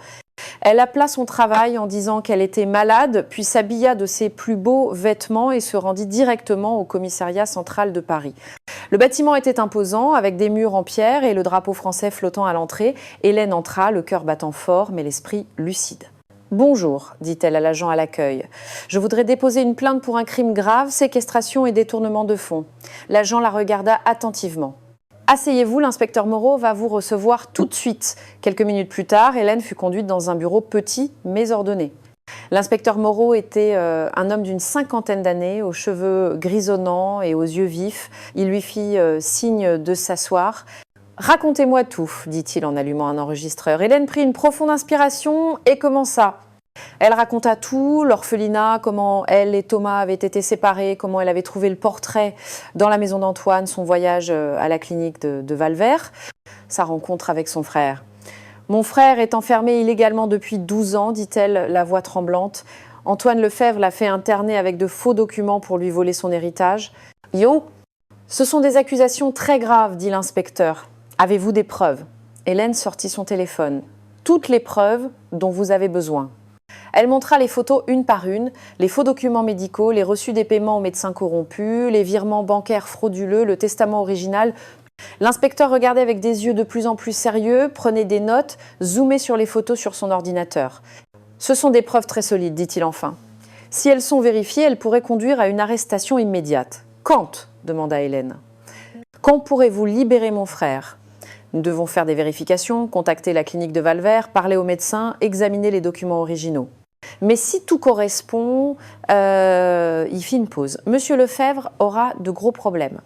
Elle appela son travail en disant qu'elle était malade, puis s'habilla de ses plus beaux vêtements et se rendit directement au commissariat central de Paris. Le bâtiment était imposant, avec des murs en pierre et le drapeau français flottant à l'entrée. Hélène entra, le cœur battant fort, mais l'esprit lucide. « Bonjour », dit-elle à l'agent à l'accueil. « Je voudrais déposer une plainte pour un crime grave, séquestration et détournement de fonds. » L'agent la regarda attentivement. « Asseyez-vous, l'inspecteur Moreau va vous recevoir tout de suite. » Quelques minutes plus tard, Hélène fut conduite dans un bureau petit mais ordonné. L'inspecteur Moreau était un homme d'une 50aine d'années, aux cheveux grisonnants et aux yeux vifs. Il lui fit signe de s'asseoir. « Racontez-moi tout, dit-il en allumant un enregistreur. » Hélène prit une profonde inspiration et commença. Elle raconta tout, l'orphelinat, comment elle et Thomas avaient été séparés, comment elle avait trouvé le portrait dans la maison d'Antoine, son voyage à la clinique de Valvert, sa rencontre avec son frère. « Mon frère est enfermé illégalement depuis 12 ans, dit-elle, la voix tremblante. Antoine Lefebvre l'a fait interner avec de faux documents pour lui voler son héritage. « Yo, ce sont des accusations très graves, dit l'inspecteur. Avez-vous des preuves ?» Hélène sortit son téléphone. « Toutes les preuves dont vous avez besoin. » Elle montra les photos une par une, les faux documents médicaux, les reçus des paiements aux médecins corrompus, les virements bancaires frauduleux, le testament original. L'inspecteur regardait avec des yeux de plus en plus sérieux, prenait des notes, zoomait sur les photos sur son ordinateur. « Ce sont des preuves très solides, dit-il enfin. Si elles sont vérifiées, elles pourraient conduire à une arrestation immédiate. »« Quand ?» demanda Hélène. « Quand pourrez-vous libérer mon frère ? Nous devons faire des vérifications, contacter la clinique de Valvert, parler aux médecins, examiner les documents originaux. » Mais si tout correspond, il fit une pause. « Monsieur Lefebvre aura de gros problèmes. »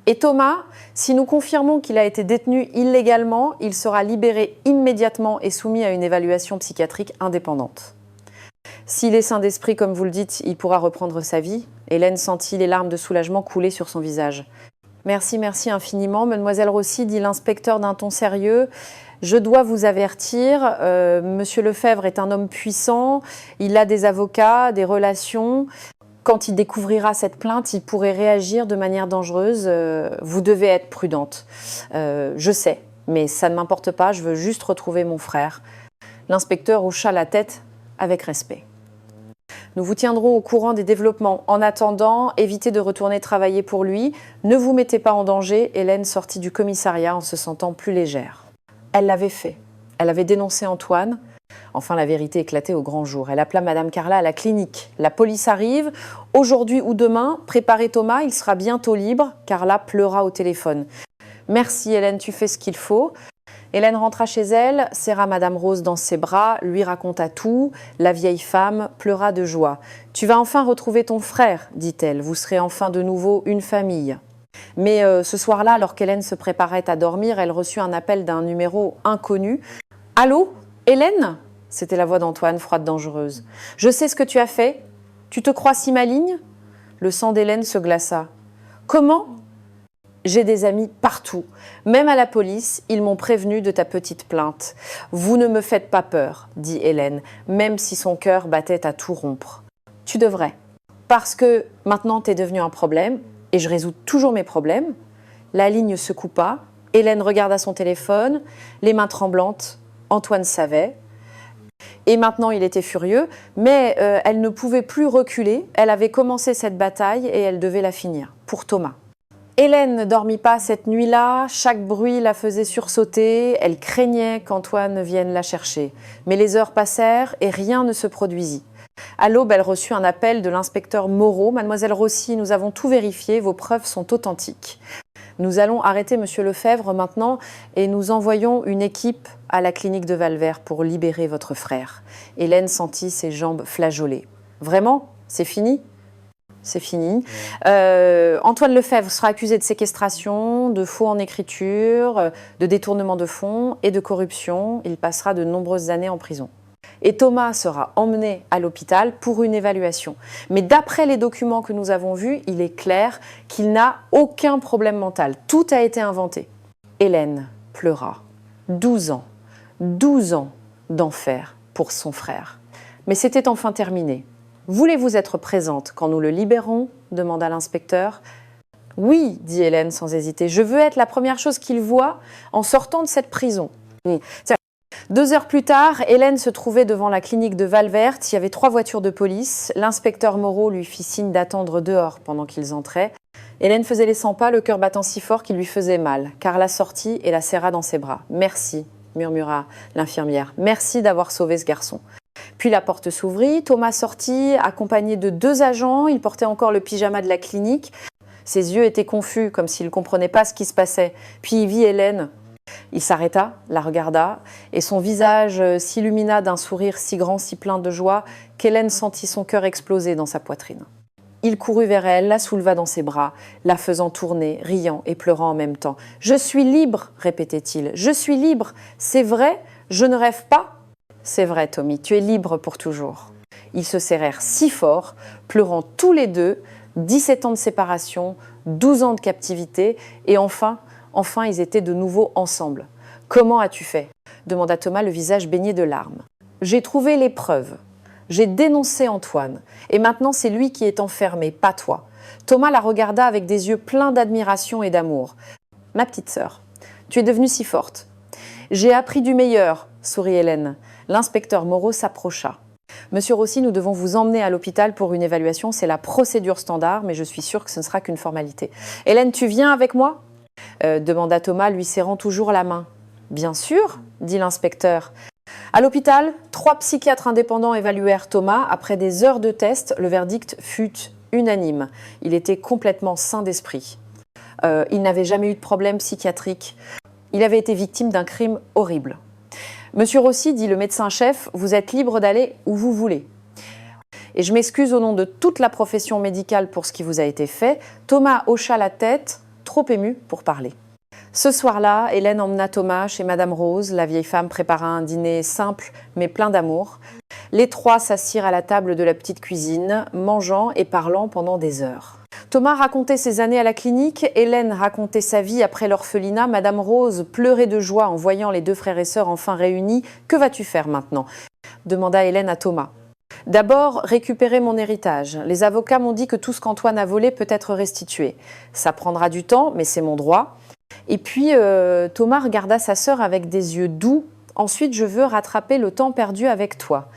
Et Thomas, si nous confirmons qu'il a été détenu illégalement, il sera libéré immédiatement et soumis à une évaluation psychiatrique indépendante. S'il est sain d'esprit, comme vous le dites, il pourra reprendre sa vie. Hélène sentit les larmes de soulagement couler sur son visage. Merci, merci infiniment. Mademoiselle Rossi, dit l'inspecteur d'un ton sérieux. Je dois vous avertir, Monsieur Lefebvre est un homme puissant, il a des avocats, des relations. Quand il découvrira cette plainte, il pourrait réagir de manière dangereuse. Vous devez être prudente. Je sais, mais ça ne m'importe pas, je veux juste retrouver mon frère. L'inspecteur hocha la tête avec respect. Nous vous tiendrons au courant des développements. En attendant, évitez de retourner travailler pour lui. Ne vous mettez pas en danger. Hélène sortit du commissariat en se sentant plus légère. Elle l'avait fait. Elle avait dénoncé Antoine. Enfin, la vérité éclatait au grand jour. Elle appela Madame Carla à la clinique. La police arrive. Aujourd'hui ou demain, préparez Thomas, il sera bientôt libre. Carla pleura au téléphone. Merci Hélène, tu fais ce qu'il faut. Hélène rentra chez elle, serra Madame Rose dans ses bras, lui raconta tout. La vieille femme pleura de joie. « Tu vas enfin retrouver ton frère, dit-elle. Vous serez enfin de nouveau une famille. » Mais ce soir-là, alors qu'Hélène se préparait à dormir, elle reçut un appel d'un numéro inconnu. « Allô, Hélène ?» C'était la voix d'Antoine, froide, dangereuse. « Je sais ce que tu as fait. Tu te crois si maligne ?» Le sang d'Hélène se glaça. « Comment ? » J'ai des amis partout, même à la police, ils m'ont prévenu de ta petite plainte. « Vous ne me faites pas peur, » dit Hélène, même si son cœur battait à tout rompre. « Tu devrais, parce que maintenant t'es devenu un problème, et je résous toujours mes problèmes. » La ligne se coupa, Hélène regarda son téléphone, les mains tremblantes, Antoine savait. Et maintenant il était furieux, mais elle ne pouvait plus reculer, elle avait commencé cette bataille et elle devait la finir, pour Thomas. Hélène ne dormit pas cette nuit-là, chaque bruit la faisait sursauter, elle craignait qu'Antoine vienne la chercher. Mais les heures passèrent et rien ne se produisit. À l'aube, elle reçut un appel de l'inspecteur Moreau. « Mademoiselle Rossi, nous avons tout vérifié, vos preuves sont authentiques. Nous allons arrêter Monsieur Lefebvre maintenant et nous envoyons une équipe à la clinique de Valvert pour libérer votre frère. » Hélène sentit ses jambes flageoler. « Vraiment ? C'est fini ? » C'est fini. Antoine Lefebvre sera accusé de séquestration, de faux en écriture, de détournement de fonds et de corruption. Il passera de nombreuses années en prison. Et Thomas sera emmené à l'hôpital pour une évaluation. Mais d'après les documents que nous avons vus, il est clair qu'il n'a aucun problème mental. Tout a été inventé. Hélène pleura. 12 ans. 12 ans d'enfer pour son frère. Mais c'était enfin terminé. « Voulez-vous être présente quand nous le libérons ?» demanda l'inspecteur. « Oui, dit Hélène sans hésiter. Je veux être la première chose qu'il voit en sortant de cette prison. » 2 heures plus tard, Hélène se trouvait devant la clinique de Valvert. Il y avait 3 voitures de police. L'inspecteur Moreau lui fit signe d'attendre dehors pendant qu'ils entraient. Hélène faisait les 100 pas, le cœur battant si fort qu'il lui faisait mal. Carla sortit et la serra dans ses bras. « Merci, » murmura l'infirmière. « Merci d'avoir sauvé ce garçon. » Puis la porte s'ouvrit, Thomas sortit, accompagné de 2 agents. Il portait encore le pyjama de la clinique. Ses yeux étaient confus, comme s'il ne comprenait pas ce qui se passait. Puis il vit Hélène. Il s'arrêta, la regarda, et son visage s'illumina d'un sourire si grand, si plein de joie, qu'Hélène sentit son cœur exploser dans sa poitrine. Il courut vers elle, la souleva dans ses bras, la faisant tourner, riant et pleurant en même temps. « Je suis libre !» répétait-il. « Je suis libre ! C'est vrai, je ne rêve pas !» « C'est vrai, Tommy, tu es libre pour toujours. » Ils se serrèrent si fort, pleurant tous les deux, 17 ans de séparation, 12 ans de captivité, et enfin, ils étaient de nouveau ensemble. « Comment as-tu fait ?» demanda Thomas, le visage baigné de larmes. « J'ai trouvé les preuves. J'ai dénoncé Antoine, et maintenant c'est lui qui est enfermé, pas toi. » Thomas la regarda avec des yeux pleins d'admiration et d'amour. « Ma petite sœur, tu es devenue si forte. »« J'ai appris du meilleur, sourit Hélène. L'inspecteur Moreau s'approcha. Monsieur Rossi, nous devons vous emmener à l'hôpital pour une évaluation. C'est la procédure standard, mais je suis sûre que ce ne sera qu'une formalité. Hélène, tu viens avec moi ? Demanda Thomas, lui serrant toujours la main. Bien sûr, dit l'inspecteur. À l'hôpital, 3 psychiatres indépendants évaluèrent Thomas. Après des heures de tests, le verdict fut unanime. Il était complètement sain d'esprit. Il n'avait jamais eu de problème psychiatrique. Il avait été victime d'un crime horrible. Monsieur Rossi, dit le médecin-chef, vous êtes libre d'aller où vous voulez. Et je m'excuse au nom de toute la profession médicale pour ce qui vous a été fait. Thomas hocha la tête, trop ému pour parler. Ce soir-là, Hélène emmena Thomas chez Madame Rose. La vieille femme prépara un dîner simple mais plein d'amour. Les 3 s'assirent à la table de la petite cuisine, mangeant et parlant pendant des heures. Thomas racontait ses années à la clinique, Hélène racontait sa vie après l'orphelinat. Madame Rose pleurait de joie en voyant les 2 frères et sœurs enfin réunis. « Que vas-tu faire maintenant ?» demanda Hélène à Thomas. « D'abord, récupérer mon héritage. Les avocats m'ont dit que tout ce qu'Antoine a volé peut être restitué. Ça prendra du temps, mais c'est mon droit. » Et puis, Thomas regarda sa sœur avec des yeux doux. « Ensuite, je veux rattraper le temps perdu avec toi.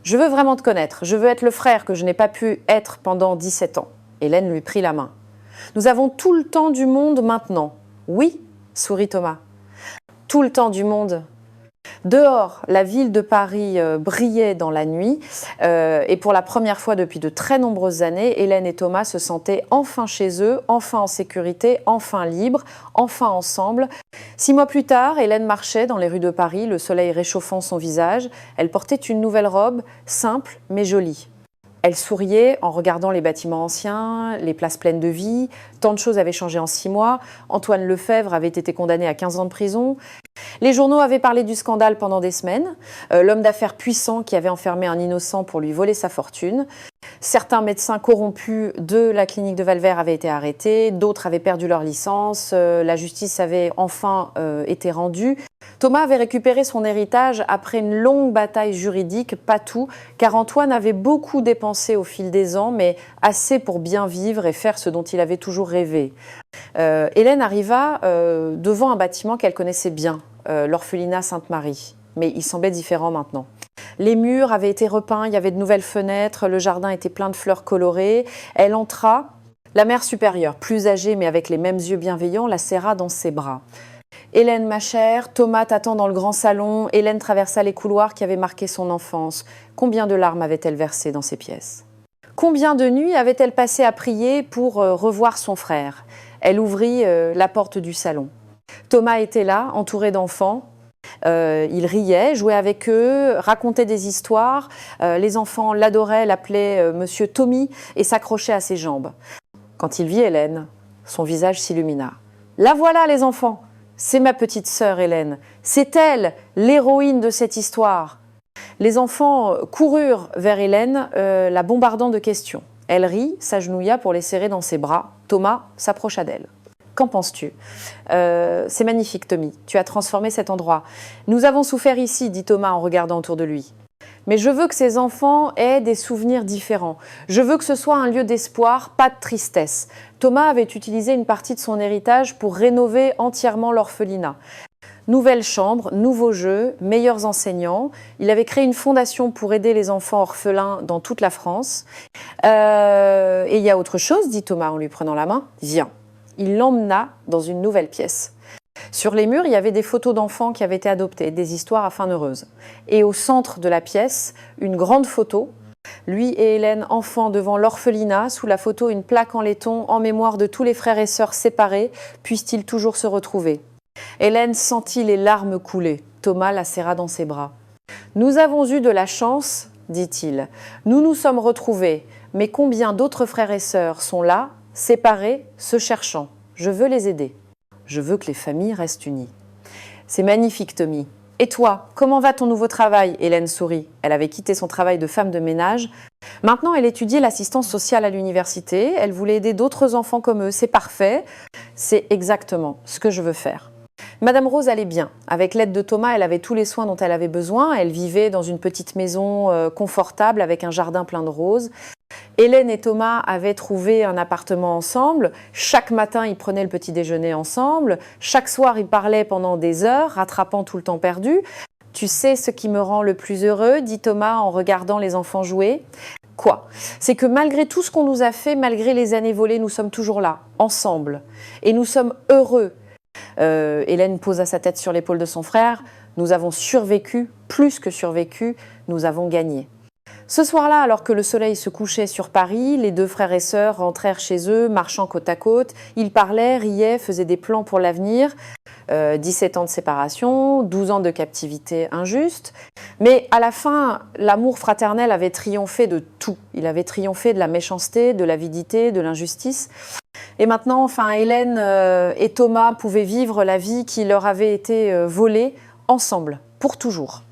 Je veux vraiment te connaître. Je veux être le frère que je n'ai pas pu être pendant 17 ans. » Hélène lui prit la main. « Nous avons tout le temps du monde maintenant. »« Oui, » sourit Thomas. « Tout le temps du monde. » Dehors, la ville de Paris brillait dans la nuit et pour la première fois depuis de très nombreuses années, Hélène et Thomas se sentaient enfin chez eux, enfin en sécurité, enfin libres, enfin ensemble. 6 mois plus tard, Hélène marchait dans les rues de Paris, le soleil réchauffant son visage. Elle portait une nouvelle robe, simple mais jolie. Elle souriait en regardant les bâtiments anciens, les places pleines de vie. Tant de choses avaient changé en 6 mois. Antoine Lefebvre avait été condamné à 15 ans de prison. Les journaux avaient parlé du scandale pendant des semaines. L'homme d'affaires puissant qui avait enfermé un innocent pour lui voler sa fortune. Certains médecins corrompus de la clinique de Valvert avaient été arrêtés. D'autres avaient perdu leur licence. La justice avait enfin été rendue. Thomas avait récupéré son héritage après une longue bataille juridique, pas tout, car Antoine avait beaucoup dépensé au fil des ans, mais assez pour bien vivre et faire ce dont il avait toujours rêvé. Hélène arriva devant un bâtiment qu'elle connaissait bien, l'orphelinat Sainte-Marie, mais il semblait différent maintenant. Les murs avaient été repeints, il y avait de nouvelles fenêtres, le jardin était plein de fleurs colorées. Elle entra, la mère supérieure, plus âgée mais avec les mêmes yeux bienveillants, la serra dans ses bras. « Hélène, ma chère, Thomas t'attend dans le grand salon. » Hélène traversa les couloirs qui avaient marqué son enfance. Combien de larmes avait-elle versé dans ces pièces ? Combien de nuits avait-elle passé à prier pour revoir son frère ? Elle ouvrit la porte du salon. Thomas était là, entouré d'enfants. Il riait, jouait avec eux, racontait des histoires. Les enfants l'adoraient, l'appelaient Monsieur Tommy et s'accrochaient à ses jambes. Quand il vit Hélène, son visage s'illumina. « La voilà, les enfants ! C'est ma petite sœur Hélène. C'est elle, l'héroïne de cette histoire. » Les enfants coururent vers Hélène, la bombardant de questions. Elle rit, s'agenouilla pour les serrer dans ses bras. Thomas s'approcha d'elle. « Qu'en penses-tu ? C'est magnifique, Tommy. Tu as transformé cet endroit. Nous avons souffert ici, dit Thomas en regardant autour de lui. Mais je veux que ces enfants aient des souvenirs différents. Je veux que ce soit un lieu d'espoir, pas de tristesse. » Thomas avait utilisé une partie de son héritage pour rénover entièrement l'orphelinat. Nouvelle chambre, nouveaux jeux, meilleurs enseignants. Il avait créé une fondation pour aider les enfants orphelins dans toute la France. Et il y a autre chose, dit Thomas en lui prenant la main. Viens. Il l'emmena dans une nouvelle pièce. Sur les murs, il y avait des photos d'enfants qui avaient été adoptés, des histoires à fin heureuse. Et au centre de la pièce, une grande photo. Lui et Hélène, enfants devant l'orphelinat, sous la photo une plaque en laiton en mémoire de tous les frères et sœurs séparés, puissent-ils toujours se retrouver. Hélène sentit les larmes couler. Thomas la serra dans ses bras. « Nous avons eu de la chance, dit-il. Nous nous sommes retrouvés, mais combien d'autres frères et sœurs sont là, séparés, se cherchant. Je veux les aider. Je veux que les familles restent unies. » C'est magnifique, Tommy. Et toi, comment va ton nouveau travail ? Hélène sourit. Elle avait quitté son travail de femme de ménage. Maintenant, elle étudiait l'assistance sociale à l'université. Elle voulait aider d'autres enfants comme eux. C'est parfait. C'est exactement ce que je veux faire. Madame Rose allait bien. Avec l'aide de Thomas, elle avait tous les soins dont elle avait besoin. Elle vivait dans une petite maison confortable avec un jardin plein de roses. Hélène et Thomas avaient trouvé un appartement ensemble. Chaque matin, ils prenaient le petit déjeuner ensemble. Chaque soir, ils parlaient pendant des heures, rattrapant tout le temps perdu. « Tu sais ce qui me rend le plus heureux, dit Thomas en regardant les enfants jouer. Quoi? C'est que malgré tout ce qu'on nous a fait, malgré les années volées, nous sommes toujours là, ensemble. Et nous sommes heureux. Hélène posa sa tête sur l'épaule de son frère. Nous avons survécu, plus que survécu, nous avons gagné. Ce soir-là, alors que le soleil se couchait sur Paris, les deux frères et sœurs rentrèrent chez eux, marchant côte à côte. Ils parlaient, riaient, faisaient des plans pour l'avenir. 17 ans de séparation, 12 ans de captivité injuste. Mais à la fin, l'amour fraternel avait triomphé de tout. Il avait triomphé de la méchanceté, de l'avidité, de l'injustice. Et maintenant, enfin, Hélène et Thomas pouvaient vivre la vie qui leur avait été volée ensemble, pour toujours.